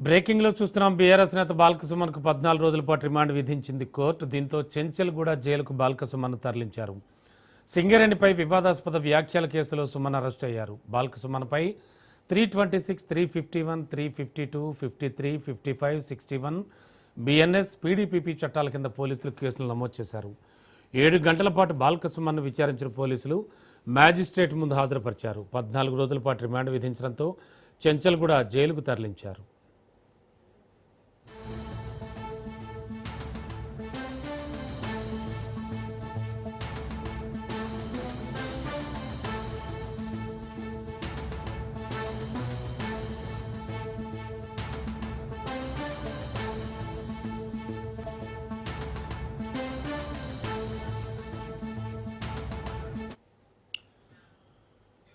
Breaking లో చూస్తున్నాం. BRS నేత బాల్కసుమన్కు 14 రోజుల పాటు రిమాండ్ విధించింది కోర్టు. దీంతో చెంచల్గూడ జైలుకు బాల్కసుమన్ తరలించారు. సింగరేణిపై వివాదాస్పద వ్యాఖ్యల కేసులో సుమన్ అరెస్ట్ అయ్యారు. బాల్కసుమన్పై 326, 351, 352, 53, 55, 61 బిఎన్ఎస్ పీడీపీపీ చట్టాల కింద పోలీసులు కేసులు నమోదు చేశారు. 7 గంటల పాటు బాల్కసుమన్ను విచారించిన పోలీసులు మ్యాజిస్ట్రేట్ ముందు హాజరుపరిచారు. 14 రోజుల పాటు రిమాండ్ విధించడంతో చెంచల్గూడ జైలుకు తరలించారు.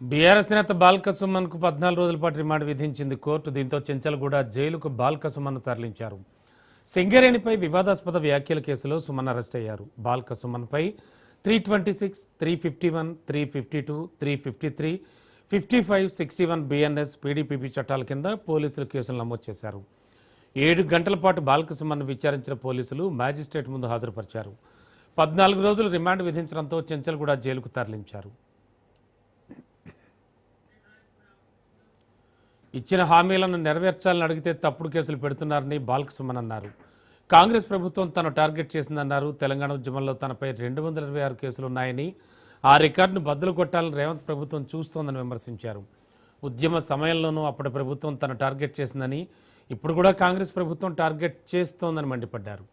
బీఆర్ఎస్ నేత బాల్కసుమన్కు 14 రోజుల పాటు రిమాండ్ విధించింది కోర్టు. దీంతో చెంచల్గూడ జైలుకు బాల్కసుమన్ను తరలించారు. సింగరేణిపై వివాదాస్పద వ్యాఖ్యల కేసులో సుమన్ అరెస్ట్ అయ్యారు. బాల్కసుమన్పై 326, 351, 352, 353, 55, 61 బిఎన్ఎస్ పీడీపీపీ చట్టాల కింద పోలీసులు కేసులు నమోదు చేశారు. 7 గంటల పాటు బాల్కసుమన్ను విచారించిన పోలీసులు మ్యాజిస్ట్రేట్ ముందు హాజరుపరిచారు. 14 రోజులు రిమాండ్ విధించడంతో చెంచల్గూడ జైలుకు తరలించారు. ఇచ్చిన హామీలను నెరవేర్చాలని అడిగితే తప్పుడు కేసులు పెడుతున్నారని బాల్కసుమన్ అన్నారు. కాంగ్రెస్ ప్రభుత్వం తను టార్గెట్ చేసిందన్నారు. తెలంగాణ ఉద్యమంలో తనపై 226 కేసులు ఉన్నాయని, ఆ రికార్డును బద్దలు కొట్టాలని రేవంత్ ప్రభుత్వం చూస్తోందని విమర్శించారు. ఉద్యమ సమయంలోనూ అప్పటి ప్రభుత్వం తను టార్గెట్ చేసిందని, ఇప్పుడు కూడా కాంగ్రెస్ ప్రభుత్వం టార్గెట్ చేస్తోందని మండిపడ్డారు.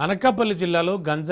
అనకాపల్లి జిల్లాలో గంజా